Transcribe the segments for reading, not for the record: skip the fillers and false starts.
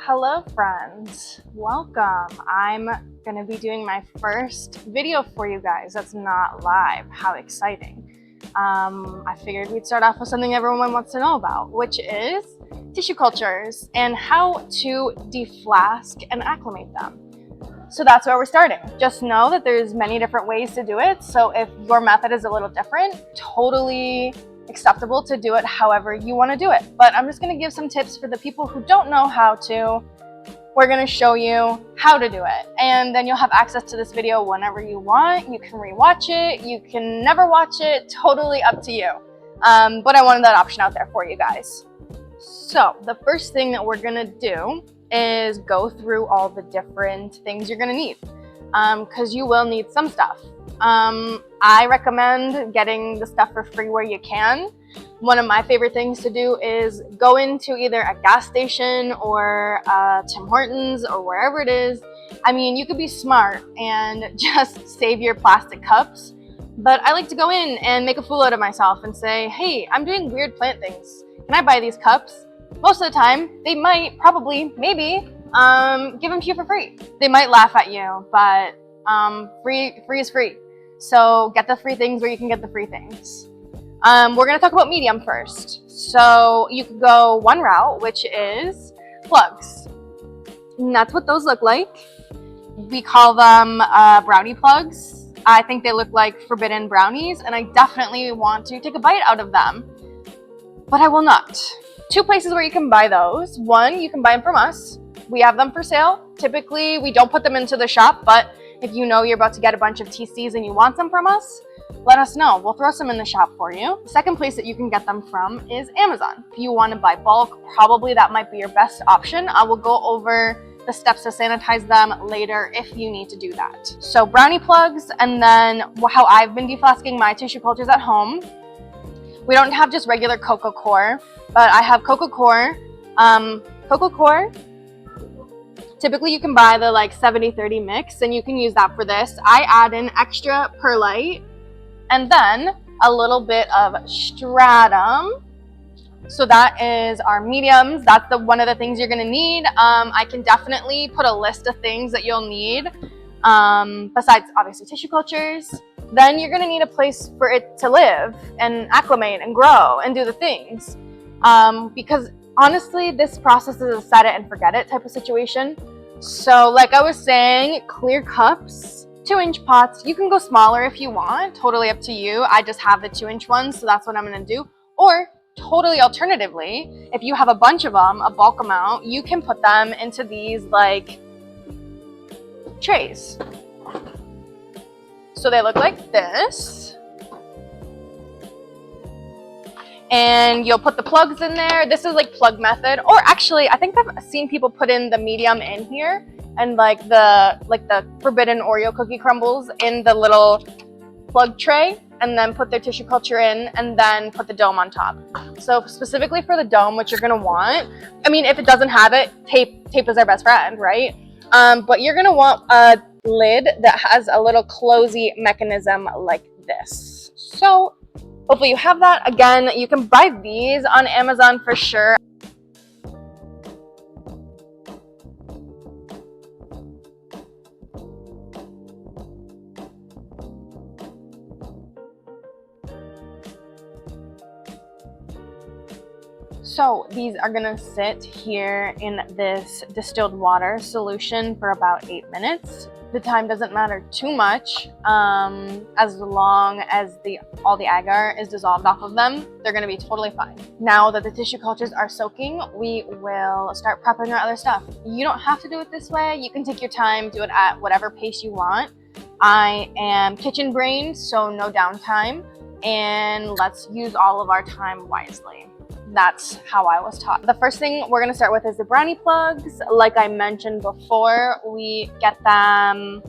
Hello friends, welcome. I'm gonna be doing my first video for you guys that's not live. How exciting. I figured we'd start off with something everyone wants to know about, which is tissue cultures and how to deflask and acclimate them. So that's where we're starting. Just know that there's many different ways to do it. So if your method is a little different, totally acceptable to do it however you want to do it. But I'm just going to give some tips for the people who don't know how to. We're going to show you how to do it, and then you'll have access to this video whenever you want. You can rewatch it, you can never watch it, totally up to you. But I wanted that option out there for you guys. So the first thing that we're going to do is go through all the different things you're going to need, because you will need some stuff. I recommend getting the stuff for free where you can. One of my favorite things to do is go into either a gas station or Tim Hortons or wherever it is. I mean, you could be smart and just save your plastic cups, but I like to go in and make a fool out of myself and say, hey, I'm doing weird plant things. Can I buy these cups? Most of the time, they might, probably, maybe, give them to you for free. They might laugh at you, but free is free. So get the free things where you can get the free things. We're going to talk about medium first. So you could go one route, which is plugs. And that's what those look like. We call them brownie plugs. I think they look like forbidden brownies, and I definitely want to take a bite out of them, but I will not. Two places where you can buy those. One, you can buy them from us. We have them for sale. Typically, we don't put them into the shop, but if you know you're about to get a bunch of TCs and you want them from us, let us know. We'll throw some in the shop for you. The second place that you can get them from is Amazon. If you want to buy bulk, probably that might be your best option. I will go over the steps to sanitize them later if you need to do that. So brownie plugs, and then how I've been deflasking my tissue cultures at home. We don't have just regular Coco core, but I have Coco core. Coco core, typically you can buy the like 70-30 mix, and you can use that for this. I add in extra perlite and then a little bit of stratum. So that is our mediums. That's one of the things you're gonna need. I can definitely put a list of things that you'll need, besides obviously tissue cultures. Then you're gonna need a place for it to live and acclimate and grow and do the things. Because honestly, this process is a set it and forget it type of situation. So like I was saying, clear cups, 2-inch pots. You can go smaller if you want, totally up to you. I just have the 2-inch ones, so that's what I'm gonna do. Or totally alternatively, if you have a bunch of them, a bulk amount, you can put them into these like trays. So they look like this. And you'll put the plugs in there. This is like plug method, or actually I think I've seen people put in the medium in here and like the forbidden Oreo cookie crumbles in the little plug tray, and then put their tissue culture in and then put the dome on top. So specifically for the dome, what you're gonna want, I mean, if it doesn't have it, tape is our best friend, right? But you're gonna want a lid that has a little closey mechanism like this. So hopefully you have that. Again, you can buy these on Amazon for sure. So these are gonna sit here in this distilled water solution for about 8 minutes. The time doesn't matter too much, as long as all the agar is dissolved off of them. They're gonna be totally fine. Now that the tissue cultures are soaking, we will start prepping our other stuff. You don't have to do it this way. You can take your time, do it at whatever pace you want. I am kitchen brained, so no downtime, and let's use all of our time wisely. That's how I was taught. The first thing we're gonna start with is the brownie plugs. Like I mentioned before, we get them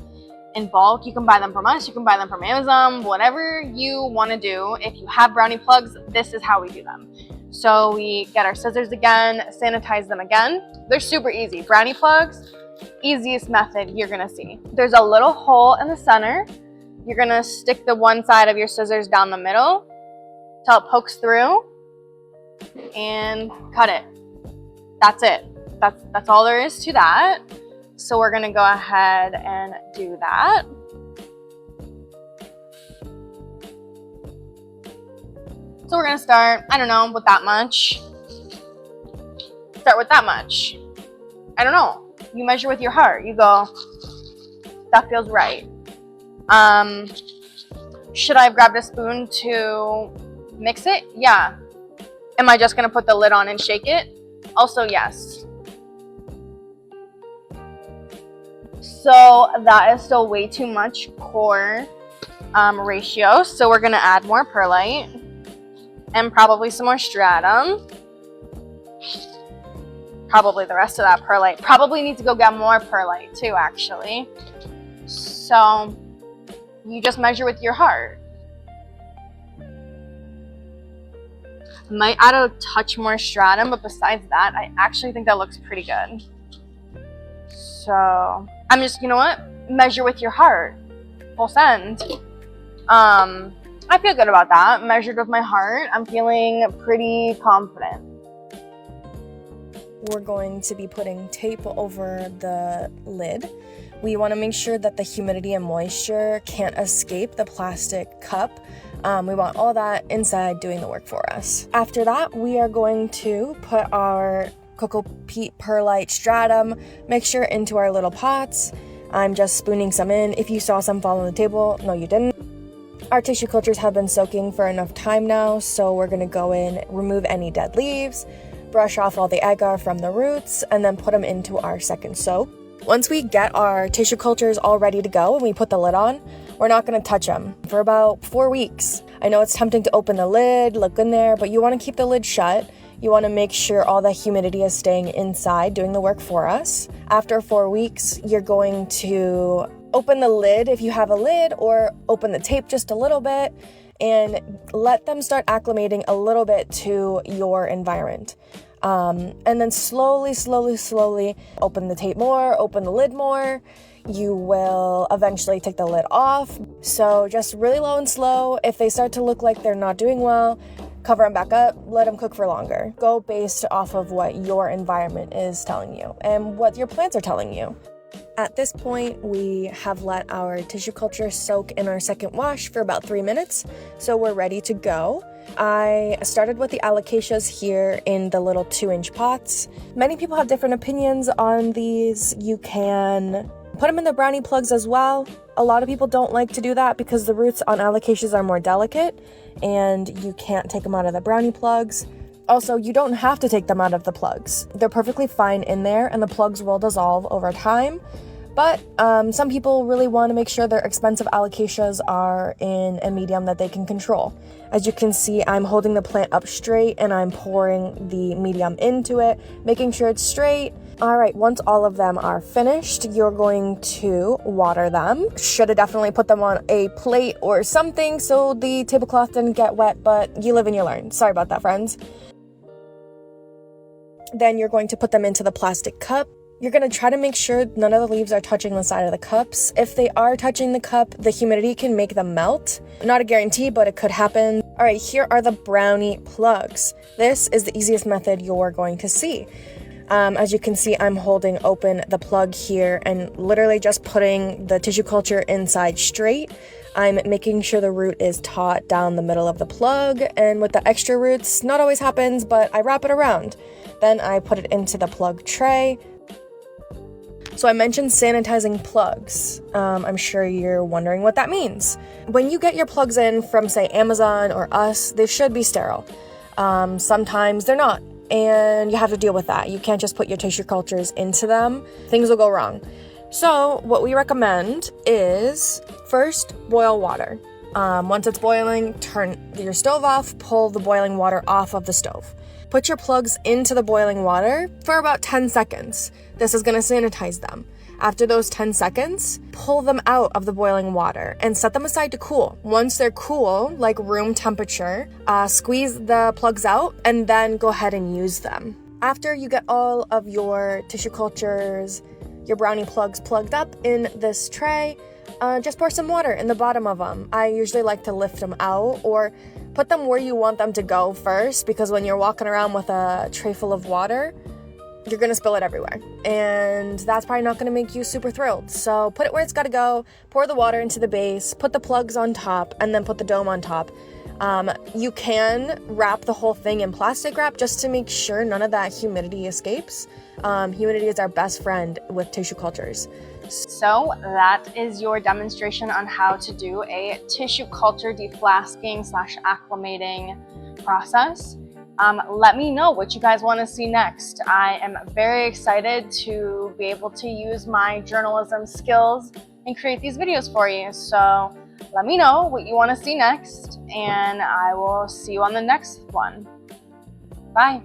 in bulk. You can buy them from us, you can buy them from Amazon, whatever you wanna do. If you have brownie plugs, this is how we do them. So we get our scissors again, sanitize them again. They're super easy. Brownie plugs, easiest method you're gonna see. There's a little hole in the center. You're gonna stick the one side of your scissors down the middle till it pokes through, and cut it. That's it. that's all there is to that. So we're gonna go ahead and do that. So we're gonna start, I don't know, with that much. Start with that much. I don't know. You measure with your heart. You go, that feels right. Should I have grabbed a spoon to mix it? Yeah. Am I just gonna put the lid on and shake it? Also, yes. So that is still way too much core ratio. So we're gonna add more perlite and probably some more stratum. Probably the rest of that perlite. Probably need to go get more perlite too, actually. So you just measure with your heart. Might add a touch more stratum, but besides that, I actually think that looks pretty good. So I'm just, you know what? Measure with your heart. Full send. I feel good about that. Measured with my heart. I'm feeling pretty confident. We're going to be putting tape over the lid. We want to make sure that the humidity and moisture can't escape the plastic cup. We want all that inside doing the work for us. After that, we are going to put our Coco peat perlite stratum mixture into our little pots. I'm just spooning some in. If you saw some fall on the table, no you didn't. Our tissue cultures have been soaking for enough time now, so we're gonna go in, remove any dead leaves, brush off all the agar from the roots, and then put them into our second soak. Once we get our tissue cultures all ready to go and we put the lid on, we're not going to touch them for about 4 weeks. I know it's tempting to open the lid, look in there, but you want to keep the lid shut. You want to make sure all the humidity is staying inside, doing the work for us. After 4 weeks, you're going to open the lid if you have a lid, or open the tape just a little bit and let them start acclimating a little bit to your environment. And then slowly open the tape more, open the lid more. You will eventually take the lid off. So just really low and slow. If they start to look like they're not doing well, cover them back up, let them cook for longer. Go based off of what your environment is telling you and what your plants are telling you. At this point, we have let our tissue culture soak in our second wash for about 3 minutes, so we're ready to go. I started with the alocasias here in the little 2-inch pots. Many people have different opinions on these. You can put them in the brownie plugs as well. A lot of people don't like to do that because the roots on alocasias are more delicate and you can't take them out of the brownie plugs. Also, you don't have to take them out of the plugs. They're perfectly fine in there and the plugs will dissolve over time. But some people really want to make sure their expensive alocasias are in a medium that they can control. As you can see, I'm holding the plant up straight and I'm pouring the medium into it, making sure it's straight. All right, once all of them are finished, you're going to water them. Should have definitely put them on a plate or something so the tablecloth didn't get wet, but you live and you learn. Sorry about that, friends. Then you're going to put them into the plastic cup. You're going to try to make sure none of the leaves are touching the side of the cups. If they are touching the cup, the humidity can make them melt. Not a guarantee, but it could happen. All right, here are the brownie plugs. This is the easiest method you're going to see. As you can see, I'm holding open the plug here and literally just putting the tissue culture inside straight. I'm making sure the root is taut down the middle of the plug, and with the extra roots, not always happens, but I wrap it around. Then I put it into the plug tray. So I mentioned sanitizing plugs. I'm sure you're wondering what that means. When you get your plugs in from, say, Amazon or us, they should be sterile. Sometimes they're not, and you have to deal with that. You can't just put your tissue cultures into them. Things will go wrong. So what we recommend is first boil water. Once it's boiling, turn your stove off, pull the boiling water off of the stove. Put your plugs into the boiling water for about 10 seconds. This is going to sanitize them. After those 10 seconds, pull them out of the boiling water and set them aside to cool. Once they're cool, like room temperature, squeeze the plugs out and then go ahead and use them. After you get all of your tissue cultures, your brownie plugs plugged up in this tray, just pour some water in the bottom of them. I usually like to lift them out or put them where you want them to go first, because when you're walking around with a tray full of water, you're gonna spill it everywhere. And that's probably not gonna make you super thrilled. So put it where it's gotta go, pour the water into the base, put the plugs on top, and then put the dome on top. You can wrap the whole thing in plastic wrap just to make sure none of that humidity escapes. Humidity is our best friend with tissue cultures. So that is your demonstration on how to do a tissue culture deflasking / acclimating process. Let me know what you guys want to see next. I am very excited to be able to use my journalism skills and create these videos for you. So let me know what you want to see next, and I will see you on the next one. Bye.